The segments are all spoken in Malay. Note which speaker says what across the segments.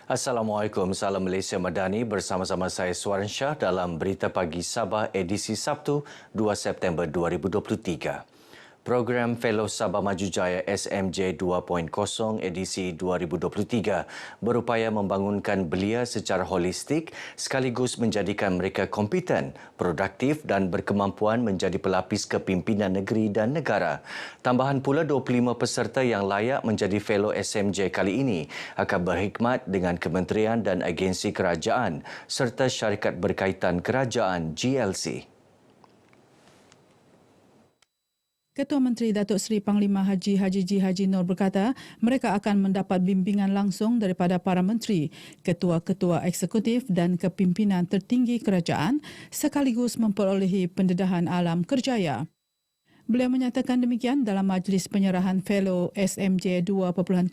Speaker 1: Assalamualaikum, salam Malaysia Madani bersama-sama saya Suaran Shah dalam Berita Pagi Sabah edisi Sabtu 2 September 2023. Program Fellow Sabah Maju Jaya SMJ 2.0 edisi 2023 berupaya membangunkan belia secara holistik sekaligus menjadikan mereka kompeten, produktif dan berkemampuan menjadi pelapis kepimpinan negeri dan negara. Tambahan pula 25 peserta yang layak menjadi Fellow SMJ kali ini akan berkhidmat dengan kementerian dan agensi kerajaan serta syarikat berkaitan kerajaan GLC.
Speaker 2: Ketua Menteri Datuk Seri Panglima Haji G. Nur berkata mereka akan mendapat bimbingan langsung daripada para menteri, ketua-ketua eksekutif dan kepimpinan tertinggi kerajaan sekaligus memperolehi pendedahan alam kerjaya. Beliau menyatakan demikian dalam majlis penyerahan Fellow SMJ 2.0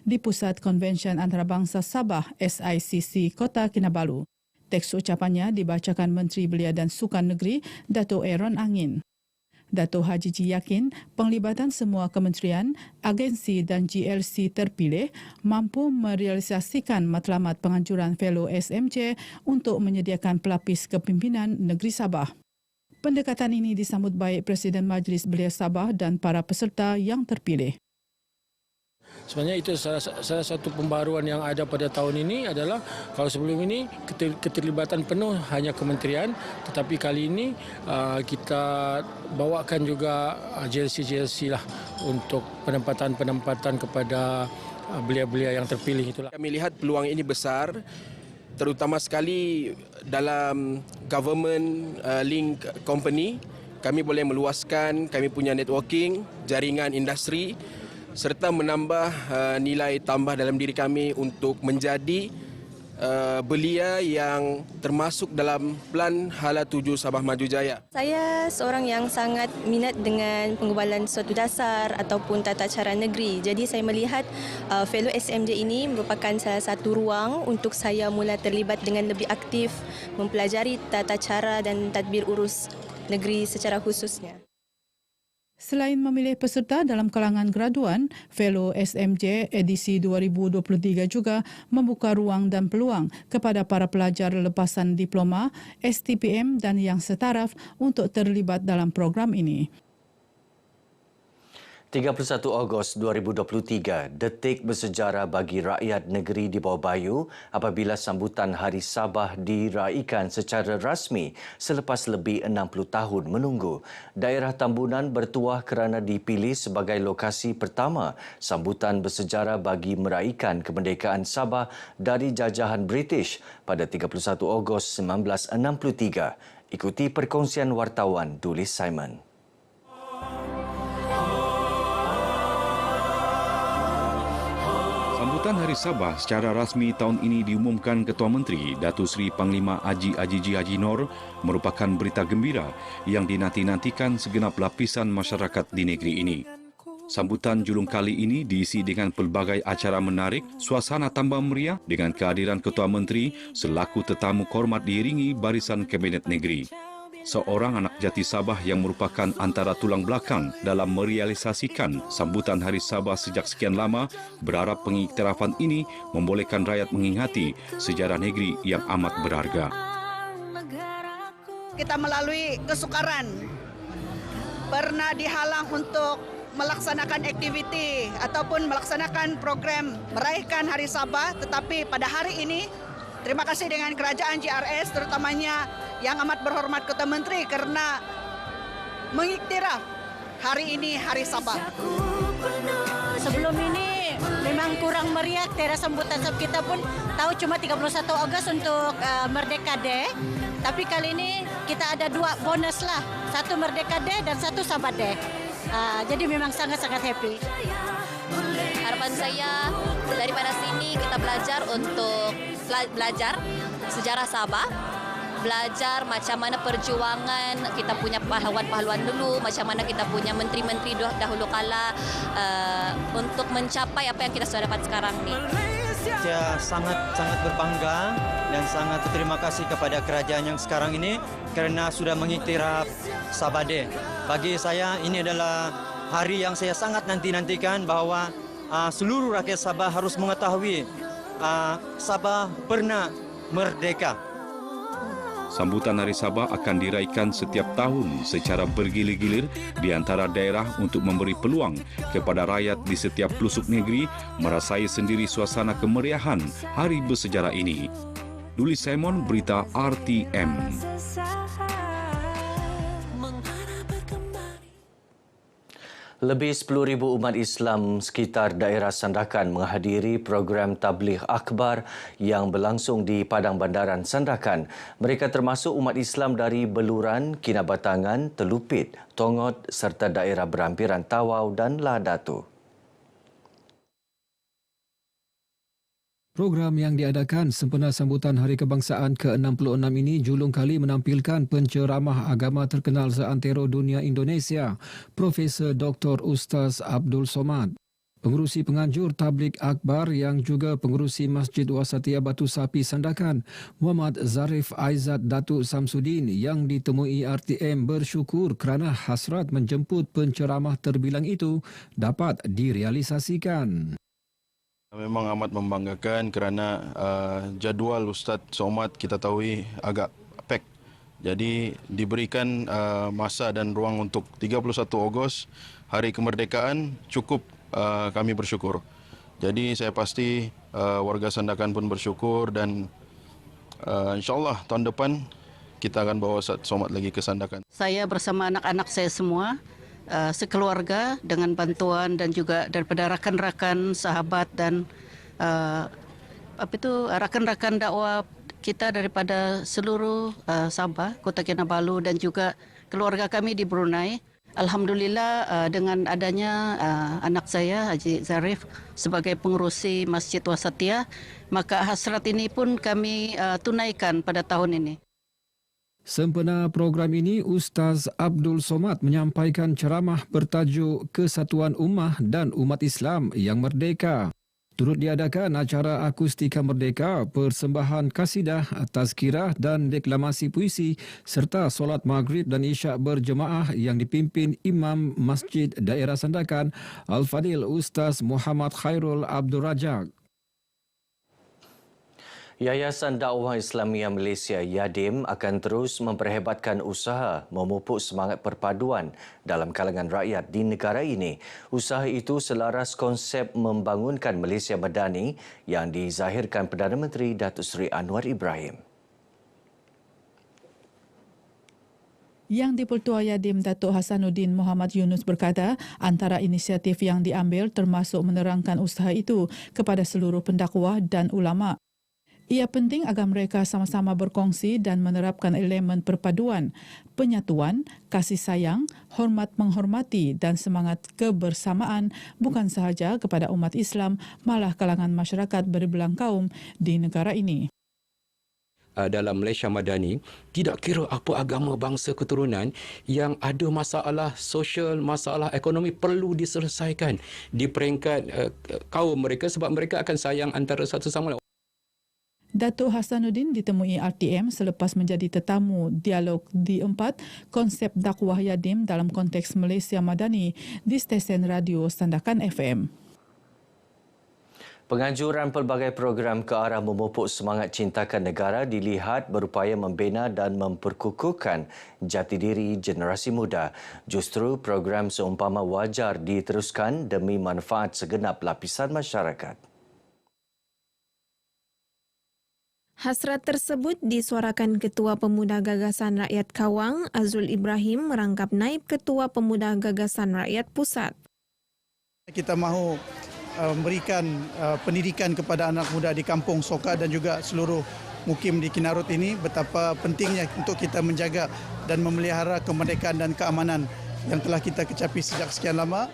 Speaker 2: di Pusat Konvensyen Antarabangsa Sabah SICC Kota Kinabalu. Teks ucapannya dibacakan Menteri Belia dan Sukan Negeri Dato' Aaron Angin. Dato' Haji G yakin penglibatan semua kementerian, agensi dan GLC terpilih mampu merealisasikan matlamat penganjuran Fellow SMJ untuk menyediakan pelapis kepimpinan negeri Sabah. Pendekatan ini disambut baik Presiden Majlis Belia Sabah dan para peserta yang terpilih.
Speaker 3: Sebenarnya itu salah satu pembaruan yang ada pada tahun ini adalah kalau sebelum ini keterlibatan penuh hanya kementerian, tetapi kali ini kita bawakan juga JLC lah untuk penempatan kepada belia-belia yang terpilih itulah.
Speaker 4: Kami lihat peluang ini besar, terutama sekali dalam government link company. Kami boleh meluaskan kami punya networking, jaringan industri serta menambah nilai tambah dalam diri kami untuk menjadi belia yang termasuk dalam Plan Hala 7 Sabah Maju Jaya.
Speaker 5: Saya seorang yang sangat minat dengan penggubalan suatu dasar ataupun tata cara negeri. Jadi saya melihat Fellow SMJ ini merupakan salah satu ruang untuk saya mula terlibat dengan lebih aktif mempelajari tata cara dan tadbir urus negeri secara khususnya.
Speaker 2: Selain memilih peserta dalam kalangan graduan, Fellow SMJ edisi 2023 juga membuka ruang dan peluang kepada para pelajar lepasan diploma, STPM dan yang setaraf untuk terlibat dalam program ini.
Speaker 1: 31 Ogos 2023, detik bersejarah bagi rakyat negeri di bawah Bayu apabila sambutan Hari Sabah diraikan secara rasmi selepas lebih 60 tahun menunggu. Daerah Tambunan bertuah kerana dipilih sebagai lokasi pertama sambutan bersejarah bagi meraikan kemerdekaan Sabah dari jajahan British pada 31 Ogos 1963. Ikuti perkongsian wartawan Dulis Simon.
Speaker 6: Sambutan Hari Sabah secara rasmi tahun ini diumumkan Ketua Menteri Datuk Seri Panglima Haji G. Nur merupakan berita gembira yang dinanti-nantikan segenap lapisan masyarakat di negeri ini. Sambutan julung kali ini diisi dengan pelbagai acara menarik, suasana tambah meriah dengan kehadiran Ketua Menteri selaku tetamu kehormat diiringi barisan Kabinet Negeri. Seorang anak jati Sabah yang merupakan antara tulang belakang dalam merealisasikan sambutan Hari Sabah sejak sekian lama berharap pengiktirafan ini membolehkan rakyat mengingati sejarah negeri yang amat berharga.
Speaker 7: Kita melalui kesukaran pernah dihalang untuk melaksanakan aktiviti ataupun melaksanakan program meraihkan Hari Sabah, tetapi pada hari ini terima kasih dengan kerajaan GRS terutamanya yang amat berhormat Ketua Menteri kerana mengiktiraf hari ini Hari Sabah.
Speaker 8: Sebelum ini memang kurang meriah tera sambutan kita pun tahu cuma 31 Ogos untuk Merdeka Day. Tapi kali ini kita ada dua bonus lah, satu Merdeka Day dan satu Sabah Day. Jadi memang sangat-sangat happy.
Speaker 9: Harapan saya daripada sini kita belajar untuk belajar sejarah Sabah, belajar macam mana perjuangan kita punya pahlawan-pahlawan dulu, macam mana kita punya menteri-menteri dahulu kala untuk mencapai apa yang kita sudah dapat sekarang ni.
Speaker 10: Saya sangat berbangga dan sangat berterima kasih kepada kerajaan yang sekarang ini kerana sudah mengiktiraf Sabah Day. Bagi saya ini adalah hari yang saya sangat nanti-nantikan bahawa seluruh rakyat Sabah harus mengetahui Sabah pernah merdeka.
Speaker 6: Sambutan Hari Sabah akan diraikan setiap tahun secara bergilir-gilir di antara daerah untuk memberi peluang kepada rakyat di setiap pelosok negeri merasai sendiri suasana kemeriahan hari bersejarah ini. Duli Simon, Berita RTM.
Speaker 1: Lebih 10,000 umat Islam sekitar daerah Sandakan menghadiri program Tabligh Akbar yang berlangsung di Padang Bandaran Sandakan. Mereka termasuk umat Islam dari Beluran, Kinabatangan, Telupit, Tongot serta daerah berhampiran Tawau dan Lahadatu.
Speaker 11: Program yang diadakan sempena sambutan Hari Kebangsaan ke-66 ini julung kali menampilkan penceramah agama terkenal seantero dunia Indonesia, Profesor Dr. Ustaz Abdul Somad. Pengerusi penganjur Tabligh Akbar yang juga pengerusi Masjid Wasatiyah Batu Sapi Sandakan, Muhammad Zarif Aizat Datuk Samsudin yang ditemui RTM bersyukur kerana hasrat menjemput penceramah terbilang itu dapat direalisasikan.
Speaker 12: Memang amat membanggakan kerana jadual Ustaz Somad kita tahu agak pack. Jadi diberikan masa dan ruang untuk 31 Ogos, Hari Kemerdekaan, cukup kami bersyukur. Jadi saya pasti warga Sandakan pun bersyukur dan insyaAllah tahun depan kita akan bawa Ustaz Somad lagi ke Sandakan.
Speaker 13: Saya bersama anak-anak saya semua, sekeluarga dengan bantuan dan juga daripada rakan-rakan, sahabat dan rakan-rakan dakwah kita daripada seluruh Sabah, Kota Kinabalu dan juga keluarga kami di Brunei. Alhamdulillah dengan adanya anak saya Haji Zarif sebagai pengerusi Masjid Wasatiyah, maka hasrat ini pun kami tunaikan pada tahun ini.
Speaker 11: Sempena program ini, Ustaz Abdul Somad menyampaikan ceramah bertajuk Kesatuan Ummah dan Umat Islam yang Merdeka. Turut diadakan acara akustika merdeka, persembahan kasidah, tazkirah dan deklamasi puisi serta solat maghrib dan isyak berjemaah yang dipimpin Imam Masjid Daerah Sandakan Al-Fadil Ustaz Muhammad Khairul Abdul Rajak.
Speaker 1: Yayasan Dakwah Islamiyah Malaysia YADIM akan terus memperhebatkan usaha memupuk semangat perpaduan dalam kalangan rakyat di negara ini. Usaha itu selaras konsep membangunkan Malaysia Madani yang dizahirkan Perdana Menteri Datuk Seri Anwar Ibrahim.
Speaker 2: Yang di-Pertua YADIM Datuk Hasanuddin Muhammad Yunus berkata, antara inisiatif yang diambil termasuk menerangkan usaha itu kepada seluruh pendakwah dan ulama. Ia penting agar mereka sama-sama berkongsi dan menerapkan elemen perpaduan, penyatuan, kasih sayang, hormat menghormati dan semangat kebersamaan bukan sahaja kepada umat Islam, malah kalangan masyarakat berbelang kaum di negara ini.
Speaker 14: Dalam Malaysia Madani, tidak kira apa agama, bangsa, keturunan, yang ada masalah sosial, masalah ekonomi perlu diselesaikan di peringkat kaum mereka sebab mereka akan sayang antara satu sama lain.
Speaker 2: Datuk Hasanuddin ditemui RTM selepas menjadi tetamu dialog di-4 konsep dakwah YADIM dalam konteks Malaysia Madani di stesen radio Sandakan FM.
Speaker 1: Penganjuran pelbagai program ke arah memupuk semangat cintakan negara dilihat berupaya membina dan memperkukuhkan jati diri generasi muda. Justru program seumpama wajar diteruskan demi manfaat segenap lapisan masyarakat.
Speaker 15: Hasrat tersebut disuarakan Ketua Pemuda Gagasan Rakyat Kawang, Azrul Ibrahim merangkap Naib Ketua Pemuda Gagasan Rakyat Pusat.
Speaker 16: Kita mahu memberikan pendidikan kepada anak muda di Kampung Soka dan juga seluruh mukim di Kinarut ini, betapa pentingnya untuk kita menjaga dan memelihara kemerdekaan dan keamanan yang telah kita kecapi sejak sekian lama.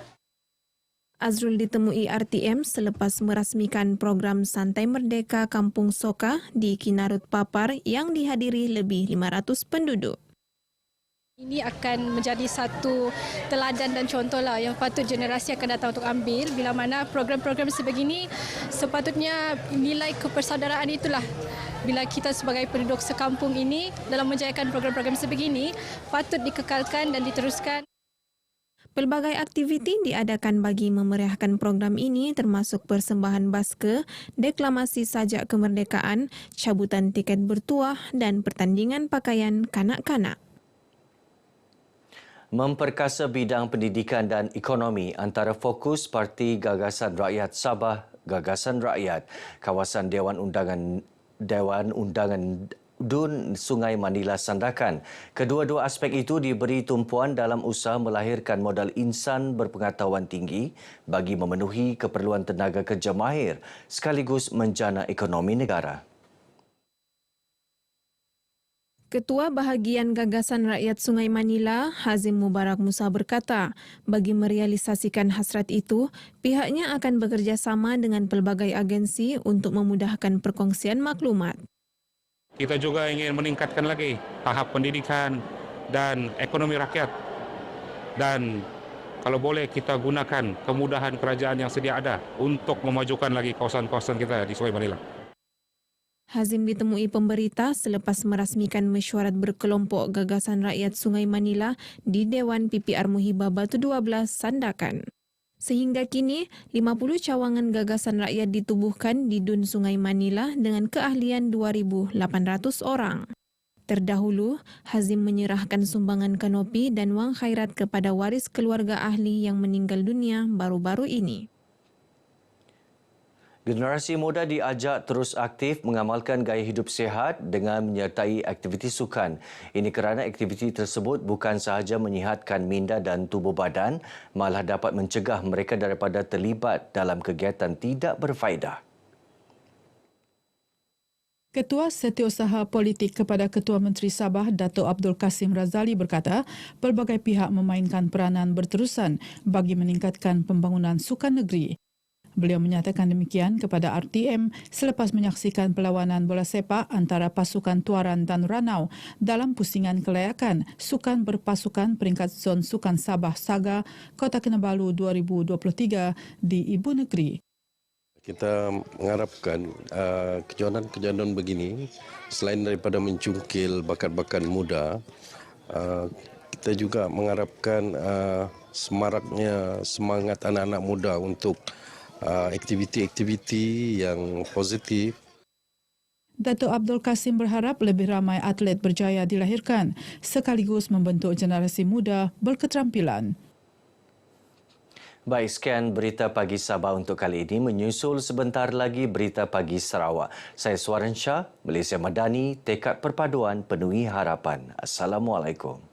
Speaker 15: Azrul ditemui RTM selepas merasmikan program Santai Merdeka Kampung Soka di Kinarut Papar yang dihadiri lebih 500 penduduk.
Speaker 17: Ini akan menjadi satu teladan dan contohlah yang patut generasi akan datang untuk ambil, bila mana program-program sebegini sepatutnya nilai kepersaudaraan itulah. Bila kita sebagai penduduk sekampung ini dalam menjayakan program-program sebegini patut dikekalkan dan diteruskan.
Speaker 15: Pelbagai aktiviti diadakan bagi memeriahkan program ini termasuk persembahan baske, deklamasi sajak kemerdekaan, cabutan tiket bertuah dan pertandingan pakaian kanak-kanak.
Speaker 1: Memperkasa bidang pendidikan dan ekonomi antara fokus Parti Gagasan Rakyat Sabah, Gagasan Rakyat, kawasan Dewan Undangan Dun Sungai Manila Sandakan. Kedua-dua aspek itu diberi tumpuan dalam usaha melahirkan modal insan berpengetahuan tinggi bagi memenuhi keperluan tenaga kerja mahir sekaligus menjana ekonomi negara.
Speaker 15: Ketua Bahagian Gagasan Rakyat Sungai Manila, Hazim Mubarak Musa berkata, bagi merealisasikan hasrat itu, pihaknya akan bekerjasama dengan pelbagai agensi untuk memudahkan perkongsian maklumat.
Speaker 18: Kita juga ingin meningkatkan lagi tahap pendidikan dan ekonomi rakyat. Dan kalau boleh kita gunakan kemudahan kerajaan yang sedia ada untuk memajukan lagi kawasan-kawasan kita di Sungai Manila.
Speaker 15: Hazim ditemui pemberita selepas merasmikan mesyuarat berkelompok Gagasan Rakyat Sungai Manila di Dewan PPR Muhibah Batu 12 Sandakan. Sehingga kini, 50 cawangan gagasan rakyat ditubuhkan di Dun Sungai Manila dengan keahlian 2,800 orang. Terdahulu, Hazim menyerahkan sumbangan kanopi dan wang khairat kepada waris keluarga ahli yang meninggal dunia baru-baru ini.
Speaker 1: Generasi muda diajak terus aktif mengamalkan gaya hidup sihat dengan menyertai aktiviti sukan. Ini kerana aktiviti tersebut bukan sahaja menyihatkan minda dan tubuh badan, malah dapat mencegah mereka daripada terlibat dalam kegiatan tidak berfaedah.
Speaker 2: Ketua Setiausaha Politik kepada Ketua Menteri Sabah, Dato' Abdul Kasim Razali berkata, pelbagai pihak memainkan peranan berterusan bagi meningkatkan pembangunan sukan negeri. Beliau menyatakan demikian kepada RTM selepas menyaksikan perlawanan bola sepak antara pasukan Tuaran dan Ranau dalam pusingan kelayakan Sukan Berpasukan Peringkat Zon Sukan Sabah Saga Kota Kinabalu 2023 di Ibu Negeri.
Speaker 19: Kita mengharapkan kejohanan-kejohanan begini selain daripada mencungkil bakat-bakat muda, kita juga mengharapkan semaraknya semangat anak-anak muda untuk aktiviti-aktiviti yang positif.
Speaker 2: Dato' Abdul Kasim berharap lebih ramai atlet berjaya dilahirkan sekaligus membentuk generasi muda berketerampilan.
Speaker 1: Baik, sekian berita pagi Sabah untuk kali ini. Menyusul sebentar lagi berita pagi Sarawak. Saya Suaran Shah, Malaysia Madani, tekad perpaduan penuhi harapan. Assalamualaikum.